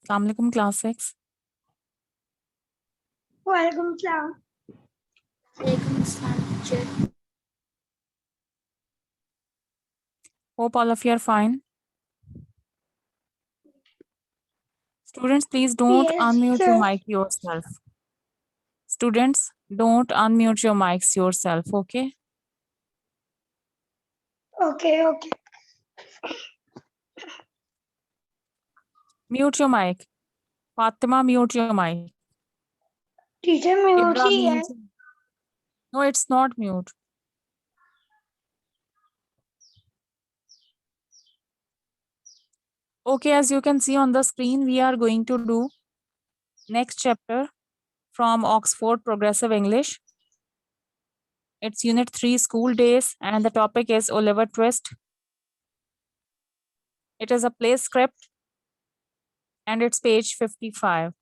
Assalamu alaikum, class 6. वालेकुम सलाम। teacher. Hope all of you are fine. Students, please don't Yes, unmute your sir. mic yourself. Students, don't unmute your mics yourself, okay? Okay, okay. Mute your mic. Fatima, mute your mic. Teacher mute Ibra, ही है। mute. No, it's not mute. Okay, as you can see on the screen, we are going to do next chapter from Oxford Progressive English. It's Unit 3, School Days, and the topic is Oliver Twist. It is a play script, and it's page 55.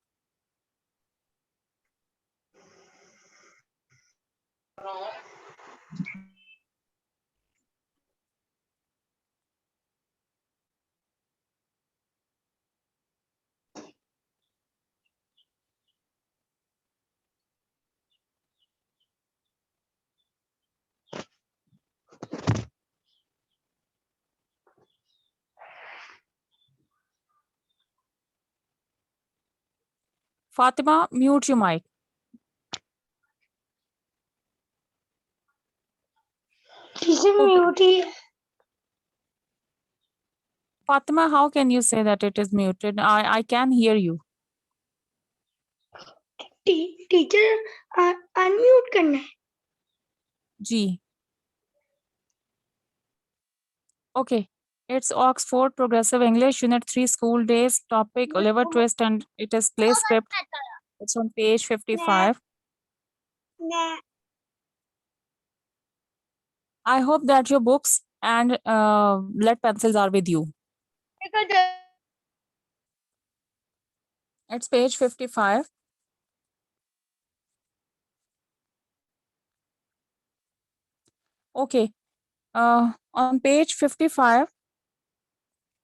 Fatima, mute your mic. Teacher Okay. Mute ही है। Fatima, how can you say that it is muted? I can hear you. Teacher unmute करना है। G. Okay. It's Oxford Progressive English, Unit 3, School Days, topic Oliver Twist, and it is play script. It's on page 55. I hope that your books and lead pencils are with you. It's page 55. Okay. On page 55,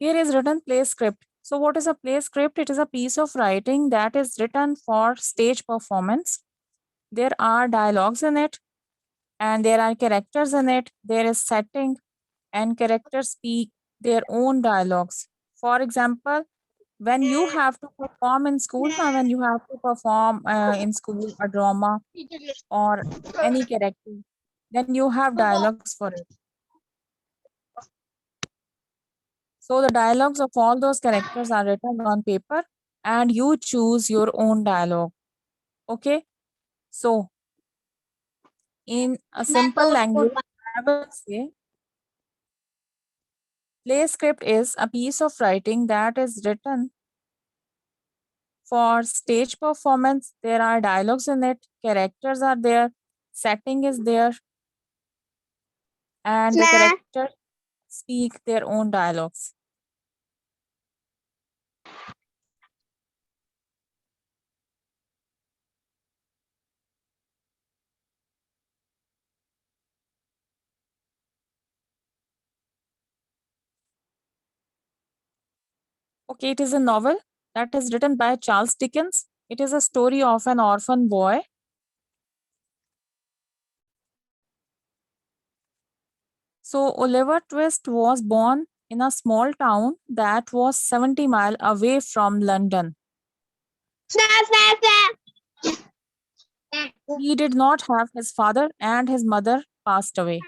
here is written play script. So what is a play script? It is a piece of writing that is written for stage performance. There are dialogues in it, and there are characters in it. There is setting, and characters speak their own dialogues. For example, when you have to perform in school, when you have to perform in school a drama or any character, then you have dialogues for it. So the dialogues of all those characters are written on paper, and you choose your own dialogue. Okay? So in a simple language, I will say play script is a piece of writing that is written for stage performance. There are dialogues in it, characters are there, setting is there, and the characters speak their own dialogues. Okay, it is a novel that is written by Charles Dickens. It is a story of an orphan boy. So Oliver Twist was born in a small town that was 70 miles away from London. He did not have his father, and his mother passed away.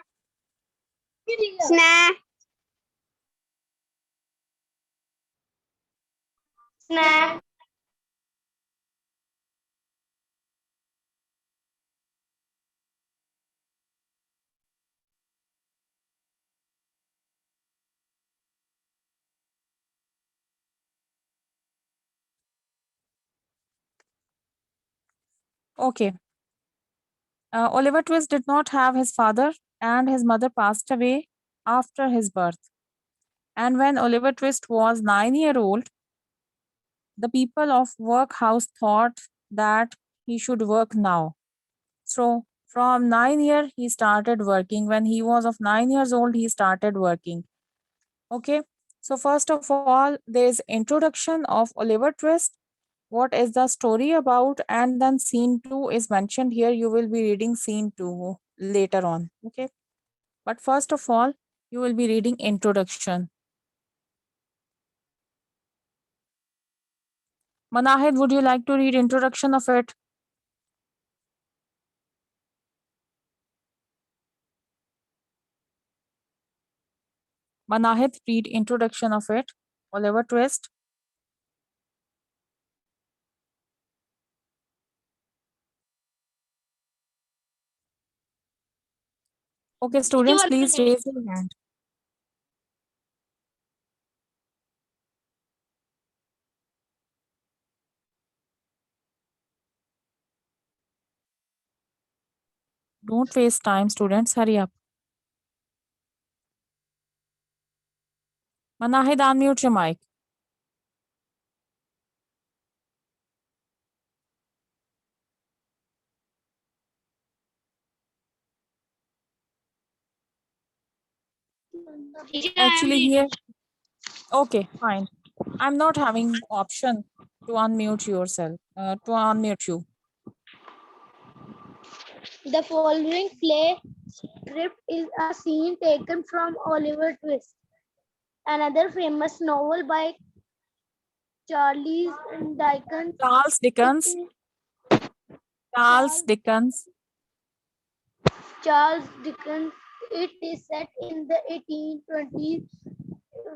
Okay. Oliver Twist did not have his father, and his mother passed away after his birth. And when Oliver Twist was 9 years old, the people of Workhouse thought that he should work now. So from 9 years, he started working. When he was of 9 years old, he started working. Okay. So first of all, there is introduction of Oliver Twist. What is the story about? And then scene 2 is mentioned here. You will be reading scene 2 later on. Okay. But first of all, you will be reading introduction. Manahid, would you like to read introduction of it? Manahid, read introduction of it. Oliver Twist. Okay, students, please raise your hand. Don't waste time, students. Hurry up. Manahid, unmute your mic. Actually, here. Okay, fine. I'm not having option to unmute yourself. To unmute you. The following play script is a scene taken from Oliver Twist, another famous novel by Charles Dickens. Charles Dickens. Charles Dickens. Charles Dickens. It is set in the 1820s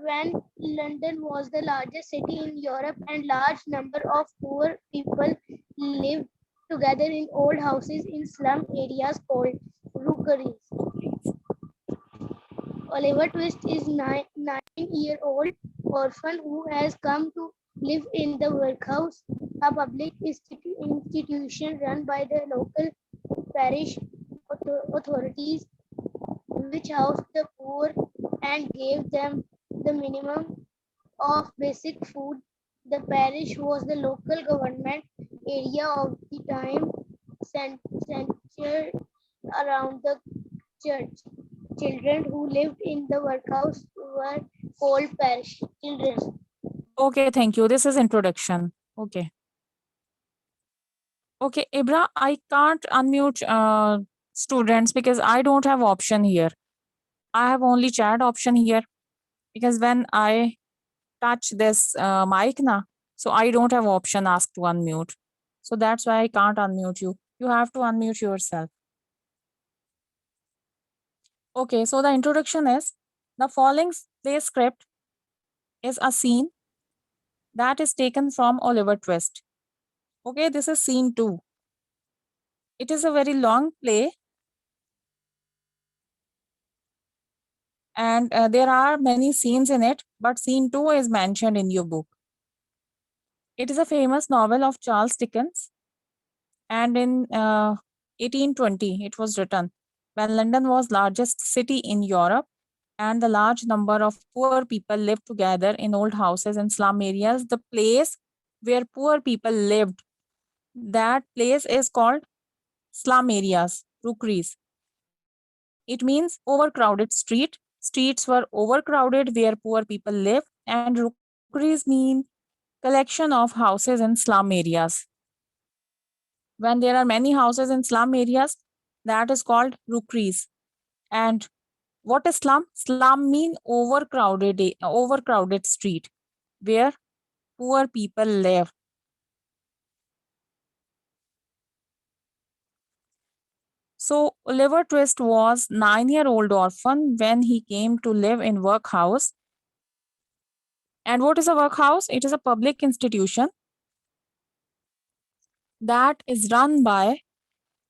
when London was the largest city in Europe and large number of poor people lived together in old houses in slum areas called rookeries. Oliver Twist is 9-year-old orphan who has come to live in the workhouse, a public institution run by the local parish authorities, which housed the poor and gave them the minimum of basic food. The parish was the local government area of the time, centered around the church. Children who lived in the workhouse were called parish children. Okay, thank you. This is introduction. Okay. Okay, Ibra, I can't unmute students because I don't have option here. I have only chat option here because when I touch this mic na, so I don't have option ask to unmute. So that's why I can't unmute you. You have to unmute yourself. Okay, so the introduction is the following play script is a scene that is taken from Oliver Twist. Okay, this is scene 2. It is a very long play and there are many scenes in it, but scene 2 is mentioned in your book. It is a famous novel of Charles Dickens and in 1820 it was written when London was largest city in Europe and the large number of poor people lived together in old houses in slum areas. The place where poor people lived, that place is called slum areas, rookeries. It means overcrowded street. Streets were overcrowded where poor people live, and rookeries mean collection of houses in slum areas. When there are many houses in slum areas, that is called rookeries. And what is slum? Slum mean overcrowded street where poor people live. So Oliver Twist was 9-year-old orphan when he came to live in workhouse. And what is a workhouse? It is a public institution that is run by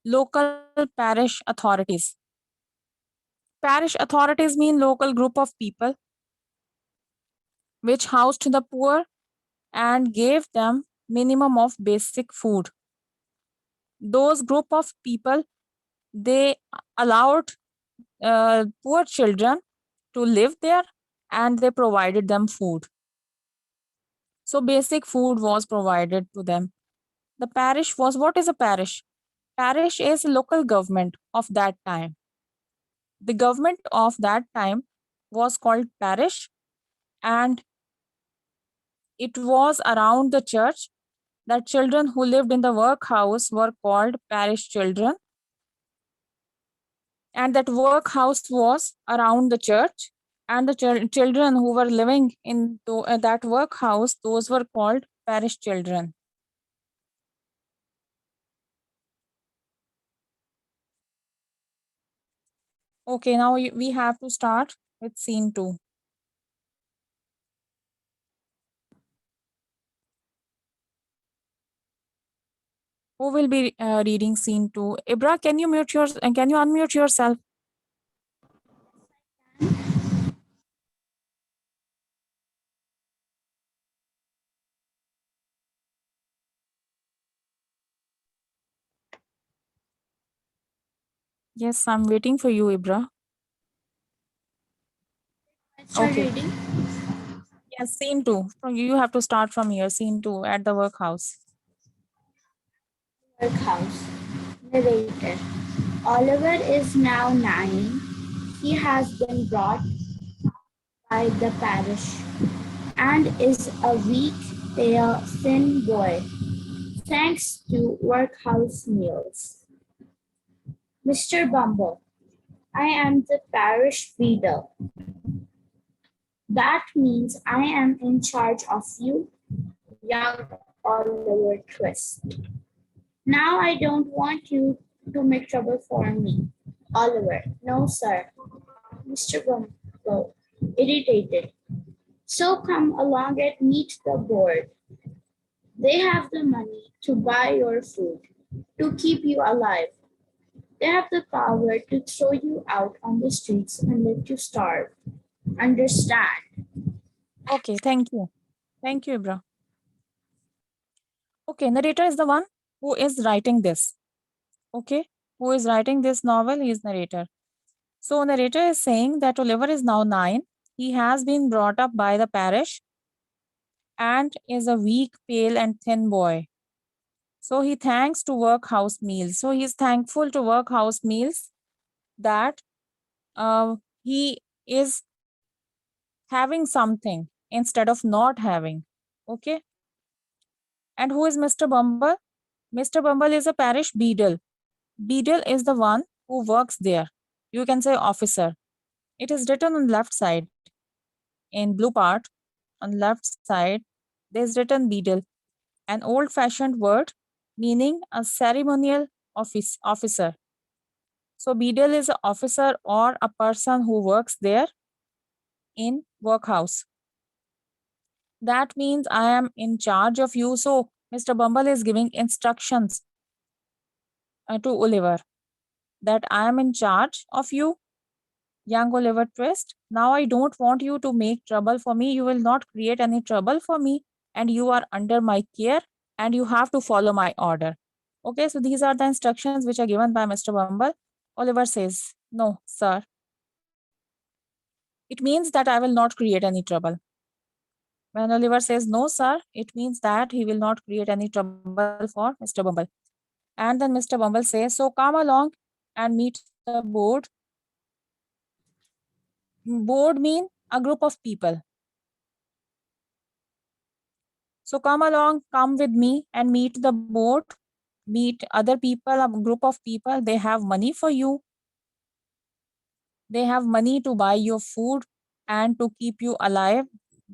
local parish authorities. Parish authorities mean local group of people which housed the poor and gave them minimum of basic food. Those group of people, they allowed poor children to live there and they provided them food. So basic food was provided to them. The parish was, what is a parish? Parish is local government of that time. The government of that time was called parish and it was around the church that children who lived in the workhouse were called parish children, and that workhouse was around the church, and the children who were living in that workhouse, those were called parish children. Okay, now we have to start with scene 2. Who will be reading scene 2? Ibra, can you unmute yourself? Yes, I'm waiting for you, Ibra. Start Okay. reading. Yes, scene 2. You have to start from here. Scene 2 at the workhouse. Workhouse. Narrator. Oliver is now 9. He has been brought by the parish and is a weak, pale, thin boy, thanks to workhouse meals. Mr. Bumble, I am the parish leader. That means I am in charge of you, young Oliver Twist. Now I don't want you to make trouble for me. Oliver, no sir. Mr. Bumble, irritated. So come along and meet the board. They have the money to buy your food, to keep you alive. They have the power to throw you out on the streets and let you starve. Understand? Okay, thank you. Thank you, Ibra. Okay, narrator is the one who is writing this. Okay, who is writing this novel? He is narrator. So narrator is saying that Oliver is now 9. He has been brought up by the parish and is a weak, pale, and thin boy. So he thanks to workhouse meals. So he is thankful to workhouse meals that he is having something instead of not having. Okay. And who is Mr. Bumble? Mr. Bumble is a parish beadle. Beadle is the one who works there. You can say officer. It is written on the left side in blue part. On left side, there is written beadle, an old-fashioned word meaning a ceremonial officer. So beadle is an officer or a person who works there in workhouse. That means I am in charge of you. So Mr. Bumble is giving instructions to Oliver that I am in charge of you, young Oliver Twist. Now I don't want you to make trouble for me. You will not create any trouble for me, and you are under my care and you have to follow my order. Okay, so these are the instructions which are given by Mr. Bumble. Oliver says, no, sir. It means that I will not create any trouble. When Oliver says, no, sir, it means that he will not create any trouble for Mr. Bumble. And then Mr. Bumble says, so come along and meet the board. Board mean a group of people. So come along, come with me and meet the board, meet other people, a group of people. They have money for you. They have money to buy your food and to keep you alive.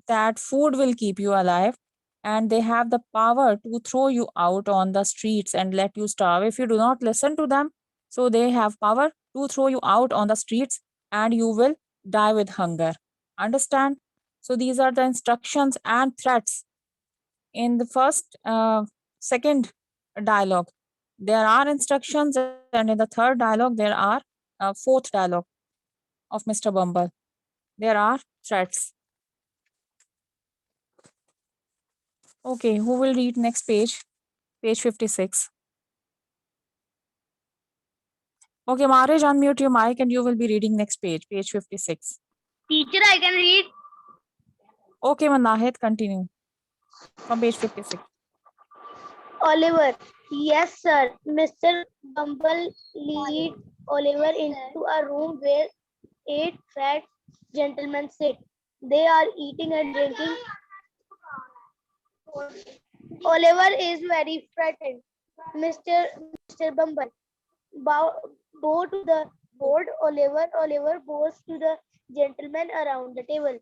That food will keep you alive. And they have the power to throw you out on the streets and let you starve if you do not listen to them. So they have power to throw you out on the streets and you will die with hunger. Understand? So these are the instructions and threats. In the second dialogue, there are instructions, and in the third dialogue, there are fourth dialogue of Mr. Bumble. There are threats. Okay, who will read next page? Page 56. Okay, Maharaj, unmute your mic and you will be reading next page, page 56. Teacher, I can read. Okay, Manahit, continue from page 56. Oliver. Yes, sir. Mr. Bumble lead Oliver into a room where 8 fat gentlemen sit. They are eating and drinking. Oliver is very frightened. Mr. Bumble bow, bow to the board. Oliver bows to the gentlemen around the table.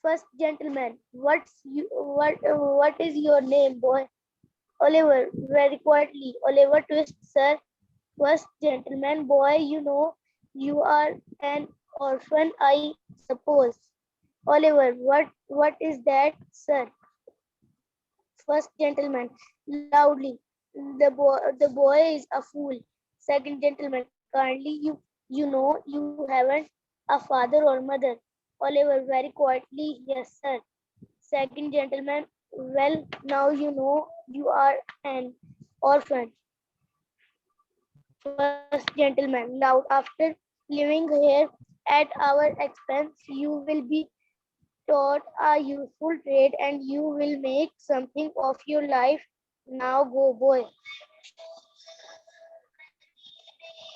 First gentleman, what is your name, boy? Oliver, very quietly. Oliver Twist, sir. First gentleman, boy, you know you are an orphan, I suppose. Oliver, what is that, sir? First gentleman, loudly. The boy is a fool. Second gentleman, kindly, you know you haven't a father or mother. Oliver, very quietly, yes, sir. Second gentleman, well, now you know you are an orphan. First gentleman, loud, after living here at our expense, you will be taught a useful trade and you will make something of your life. Now go, boy.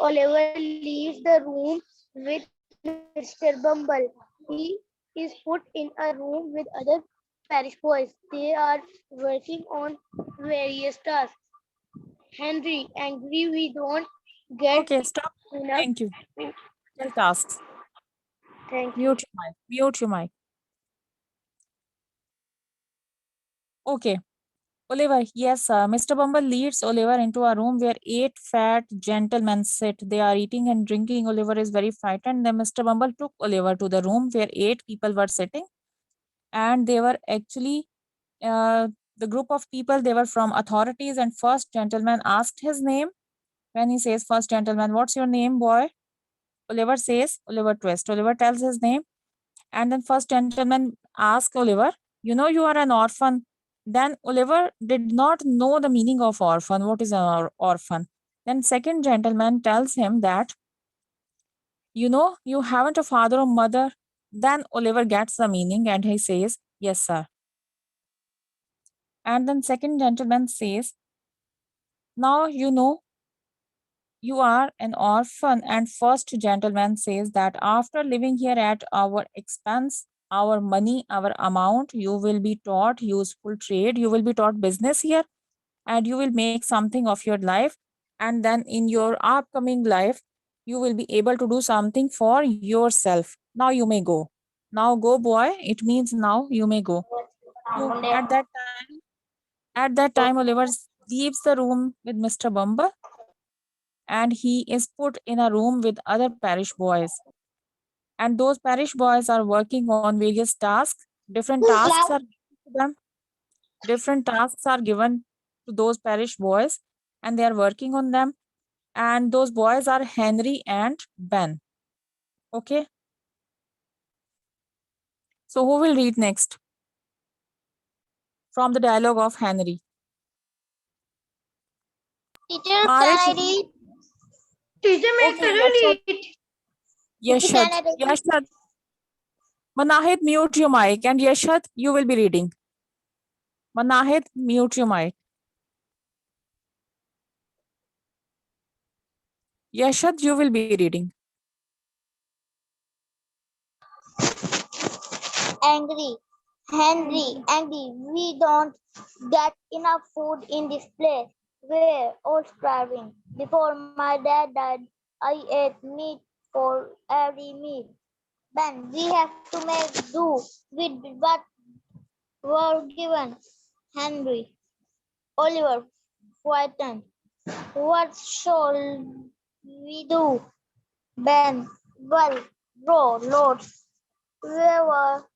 Oliver leaves the room with Mr. Bumble. He is put in a room with other parish boys. They are working on various tasks. Henry, angry we don't get Okay, stop. enough. Thank you. Tell tasks. Thank you. Mute your mic. Mute your mic. Okay. Oliver, yes, Mr. Bumble leads Oliver into a room where 8 fat gentlemen sit. They are eating and drinking. Oliver is very frightened. Then Mr. Bumble took Oliver to the room where 8 people were sitting, and they were actually the group of people. They were from authorities, and first gentleman asked his name. When he says, first gentleman, what's your name, boy? Oliver says, Oliver Twist. Oliver tells his name, and then first gentleman asks Oliver, you know you are an orphan. Then Oliver did not know the meaning of orphan. What is an orphan? Then second gentleman tells him that, you know, you haven't a father or mother. Then Oliver gets the meaning and he says, yes, sir. And then second gentleman says, now you know you are an orphan. And first gentleman says that after living here at our expense, our money, our amount, you will be taught useful trade, you will be taught business here, and you will make something of your life. And then in your upcoming life, you will be able to do something for yourself. Now you may go. Now go, boy. It means now you may go. So at that time, Oliver leaves the room with Mr. Bumble, and he is put in a room with other parish boys. And those parish boys are working on various tasks. Different tasks are given to them. Different tasks are given to those parish boys, and they are working on them. And those boys are Henry and Ben. Okay. So who will read next from the dialogue of Henry? Teacher, Marit, can I read? Teacher, okay, Yashad. Can Yashad. I read? Yashad. Manahid, mute your mic, and Yashad, you will be reading. Manahid, mute your mic. Yashad, you will be reading. Angry. Angry. We don't get enough food in this place. We're all starving. Before my dad died, I ate meat for every meal. Then we have to make do with what we're given. Henry. Oliver. Frightened. What shall we do? Ben. Well, bro, Lord. Whoever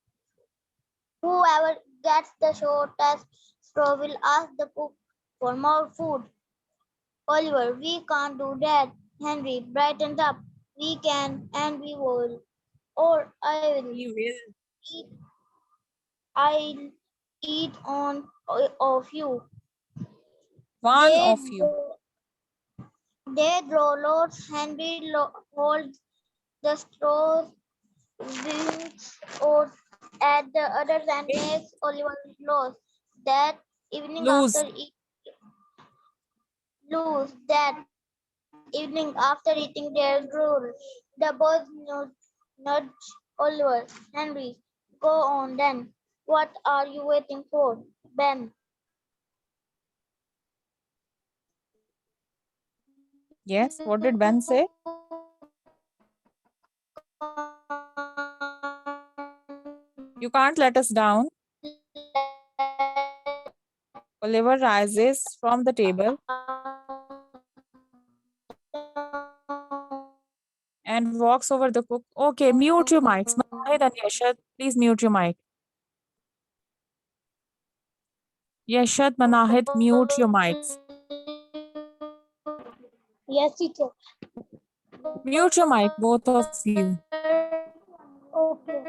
Whoever gets the shortest straw will ask the cook for more food. Oliver, we can't do that. Henry brightened up. We can and we will. Or I will We will. eat. I'll eat on of you. One They of you. they draw loads. Henry holds the straws, winks out at the others and Okay. makes Oliver lose. That evening Lose. evening after eating their gruel, the boys nudge Oliver, Henry, Go on then. What are you waiting for, Ben? Yes, what did Ben say? You can't let us down. Oliver rises from the table and walks over the cook. Okay, mute your mics. Mahid and Yashad, please mute your mic. Yashad, Manahid, mute your mics. Yes, teacher. Mute your mic, both of you. Okay.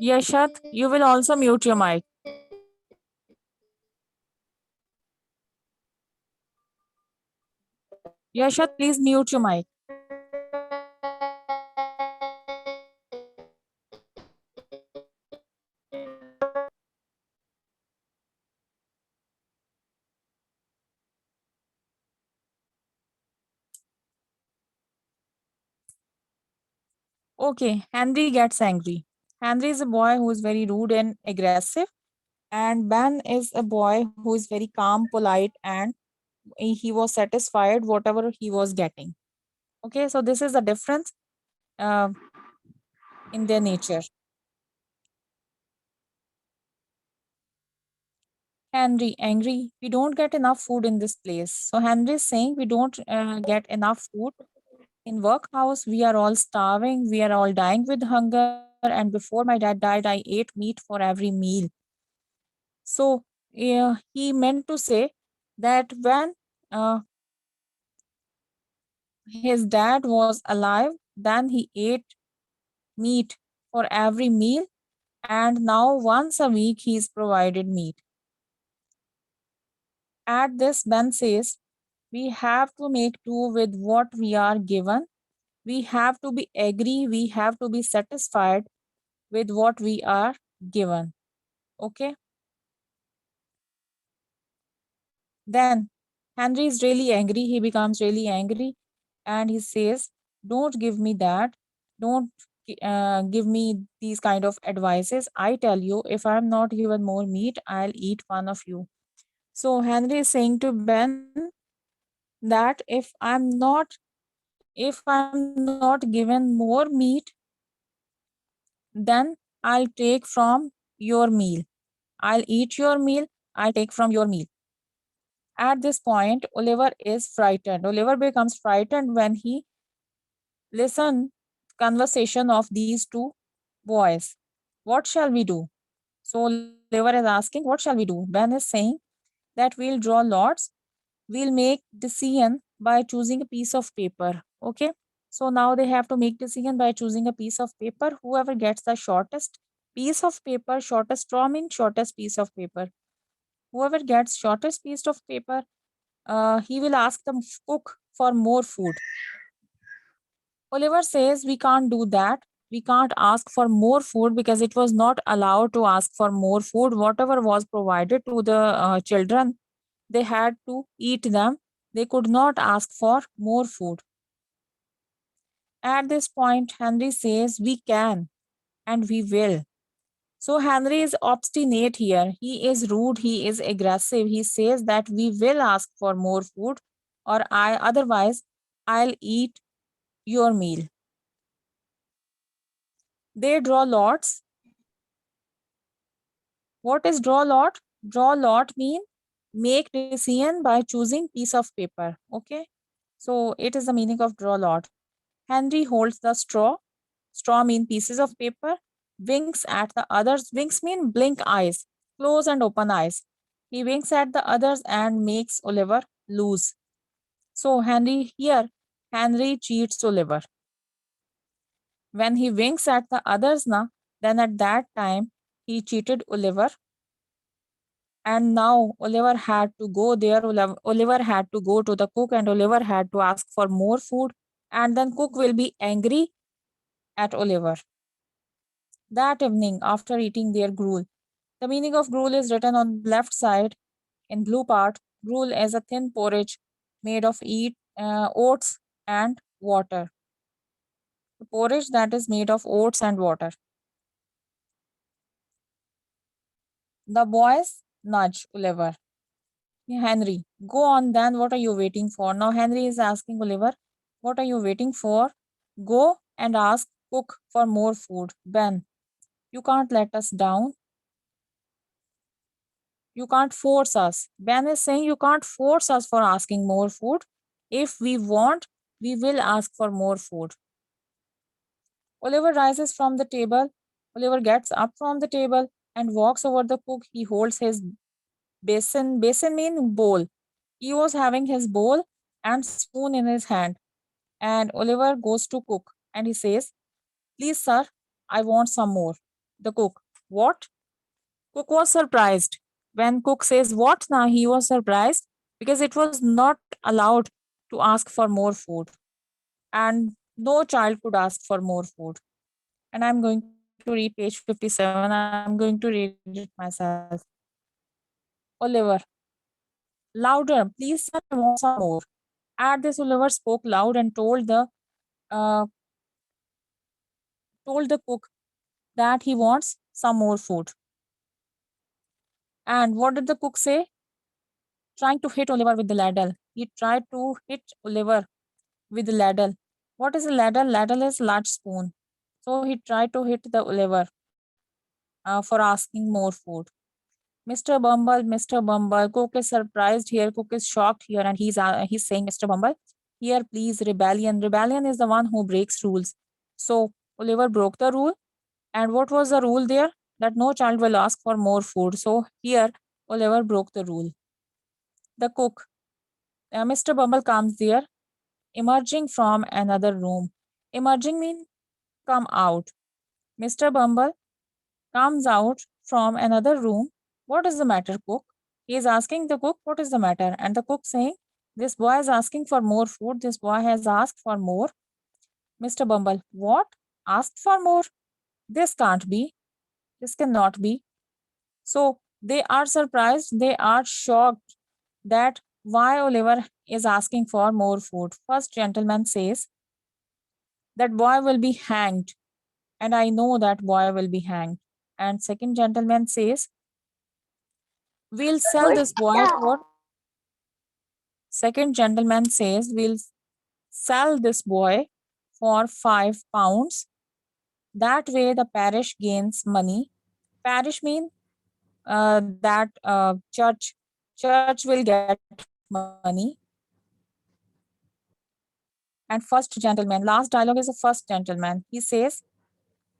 Yashad, you will also mute your mic. Yashad, please mute your mic. Okay, Henry gets angry. Henry is a boy who is very rude and aggressive, and Ben is a boy who is very calm, polite, and he was satisfied whatever he was getting. Okay, so this is the difference uh, in their nature. Henry, angry, we don't get enough food in this place. So Henry is saying we don't get enough food in workhouse. We are all starving. We are all dying with hunger. And before my dad died, I ate meat for every meal. So he meant to say that when his dad was alive, then he ate meat for every meal, and now once a week he is provided meat. At this, Ben says, we have to make do with what we are given. We have to be agree, we have to be satisfied with what we are given. Okay? Then Henry is really angry. He becomes really angry and he says, don't give me that. Don't give me these kind of advices. I tell you, if I'm not given more meat, I'll eat one of you. So Henry is saying to Ben that if I'm not given more meat, then I'll take from your meal. I'll eat your meal. I'll take from your meal. At this point, Oliver is frightened. Oliver becomes frightened when he listens conversation of these two boys. What shall we do? So Oliver is asking, what shall we do? Ben is saying that we'll draw lots. We'll make decision by choosing a piece of paper. Okay. So now they have to make decision by choosing a piece of paper. Whoever gets the shortest piece of paper, shortest straw means shortest piece of paper. Whoever gets shortest piece of paper, he will ask the cook for more food. Oliver says we can't do that. We can't ask for more food because it was not allowed to ask for more food. Whatever was provided to the children, they had to eat them. They could not ask for more food. At this point, Henry says we can and we will. So Henry is obstinate here. He is rude. He is aggressive. He says that we will ask for more food or otherwise I'll eat your meal. They draw lots. What is draw lot? Draw lot mean make decision by choosing piece of paper. Okay. So it is the meaning of draw lot. Henry holds the straw. Straw mean pieces of paper. Winks at the others. Winks mean blink eyes. Close and open eyes. He winks at the others and makes Oliver lose. So Henry cheats Oliver. When he winks at the others then at that time he cheated Oliver. And now Oliver had to go there. Oliver had to go to the cook and Oliver had to ask for more food. And then cook will be angry at Oliver. That evening, after eating their gruel, the meaning of gruel is written on left side in blue part. Gruel is a thin porridge made of oats and water. The porridge that is made of oats and water. The boys nudge Oliver. Henry, go on then, what are you waiting for? Now Henry is asking Oliver, what are you waiting for? Go and ask cook for more food. Ben, you can't let us down. You can't force us. Ben is saying you can't force us for asking more food. If we want, we will ask for more food. Oliver rises from the table. Oliver gets up from the table and walks over the cook. He holds his basin. Basin means bowl. He was having his bowl and spoon in his hand. And Oliver goes to cook and he says, please, sir, I want some more. The cook, what? Cook was surprised. When cook says what now, he was surprised because it was not allowed to ask for more food. And no child could ask for more food. And I'm going to read page 57. I'm going to read it myself. Oliver, louder, please, sir, I want some more. At this, Oliver spoke loud and told the cook that he wants some more food. And what did the cook say? Trying to hit Oliver with the ladle. He tried to hit Oliver with the ladle. What is a ladle? Ladle is large spoon. So he tried to hit the Oliver for asking more food. Mr. Bumble, Cook is surprised here. Cook is shocked here, and he's saying, Mr. Bumble, here, please, rebellion. Rebellion is the one who breaks rules. So Oliver broke the rule. And what was the rule there? That no child will ask for more food. So here, Oliver broke the rule. The cook, Mr. Bumble comes there, emerging from another room. Emerging means come out. Mr. Bumble comes out from another room. What is the matter, cook? He is asking the cook, what is the matter? And the cook saying, this boy is asking for more food. This boy has asked for more. Mr. Bumble, what? Asked for more? This can't be. This cannot be. So they are surprised. They are shocked that why Oliver is asking for more food. First gentleman says, that boy will be hanged. And I know that boy will be hanged. And second gentleman says, we'll sell this boy for. Second gentleman says, we'll sell this boy for £5. That way the parish gains money. Parish means that church will get money. And first gentleman, last dialogue is the first gentleman. He says,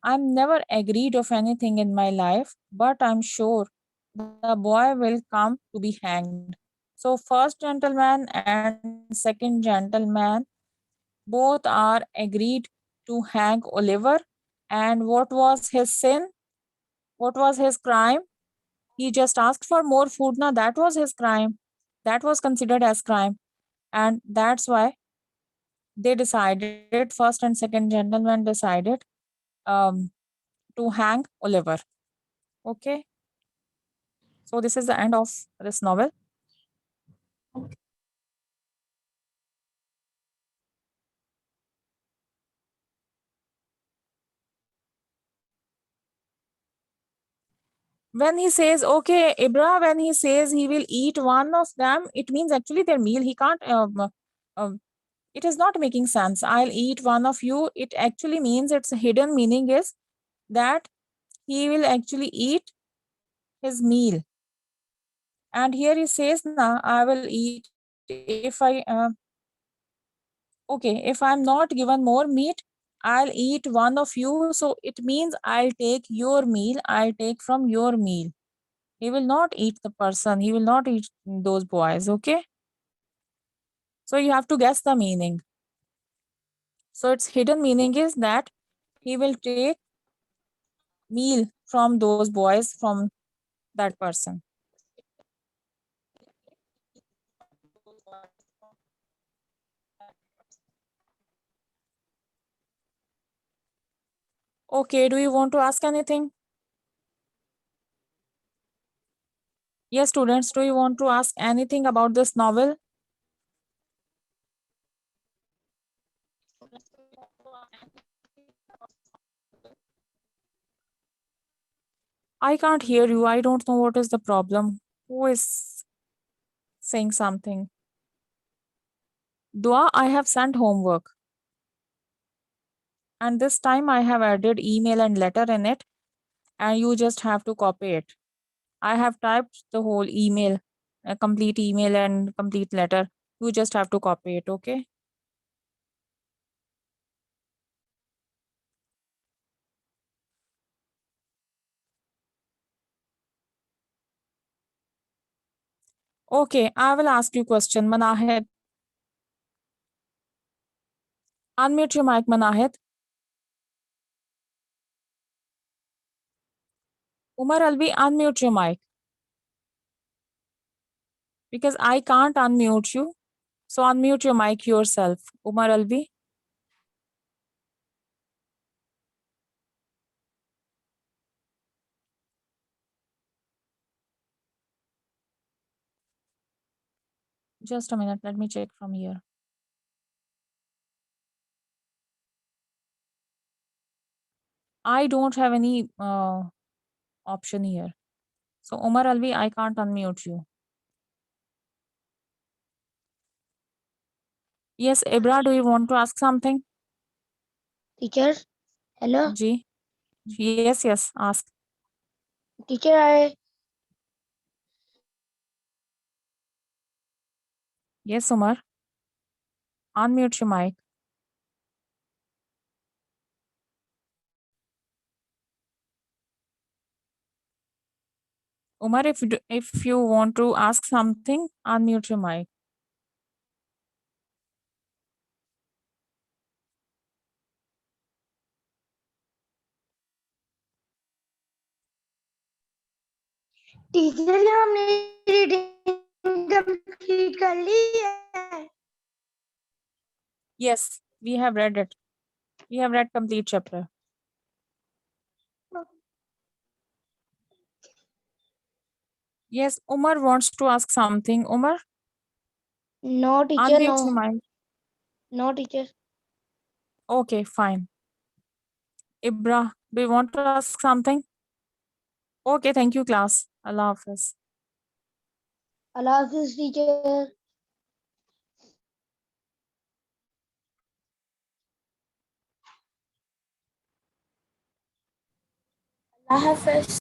I'm never agreed of anything in my life, but I'm sure the boy will come to be hanged. So first gentleman and second gentleman both are agreed to hang Oliver. And what was his sin? What was his crime? He just asked for more food. Now that was his crime. That was considered as crime. And that's why they decided, first and second gentleman decided to hang Oliver. Okay. So this is the end of this novel. When he says, okay, Ibra, when he says he will eat one of them, it means actually their meal. He can't, it is not making sense. I'll eat one of you. It actually means its hidden meaning is that he will actually eat his meal. And here he says, nah, I will eat if if I'm not given more meat, I'll eat one of you. So it means I'll take your meal. I'll take from your meal. He will not eat the person. He will not eat those boys. Okay. So you have to guess the meaning. So its hidden meaning is that he will take meal from those boys, from that person. Okay, do you want to ask anything? Yes, students, do you want to ask anything about this novel? I can't hear you. I don't know what is the problem. Who is saying something? Dua, I have sent homework. And this time I have added email and letter in it. And you just have to copy it. I have typed the whole email, a complete email and complete letter. You just have to copy it, okay? Okay, I will ask you question, Manahed. Unmute your mic, Manahed. Umar Alvi, unmute your mic. Because I can't unmute you. So unmute your mic yourself. Umar Alvi. Just a minute, let me check from here. I don't have any option here. So Umar Alvi, I can't unmute you. Yes, Ibra, do you want to ask something? Teacher, hello. Ji. Yes, ask. Teacher, Yes, Umar. Unmute your mic. Umar, if you want to ask something, unmute your mic. Teacher ने हमने reading complete कर ली है. Yes, we have read it. We have read complete chapter. Yes, Umar wants to ask something. Umar, No, teacher, unmute your no. mic. No, teacher. Okay, fine. Ibra, do you want to ask something? Okay, thank you, class. Allah Hafiz. Allah Hafiz, teacher. Allah Hafiz.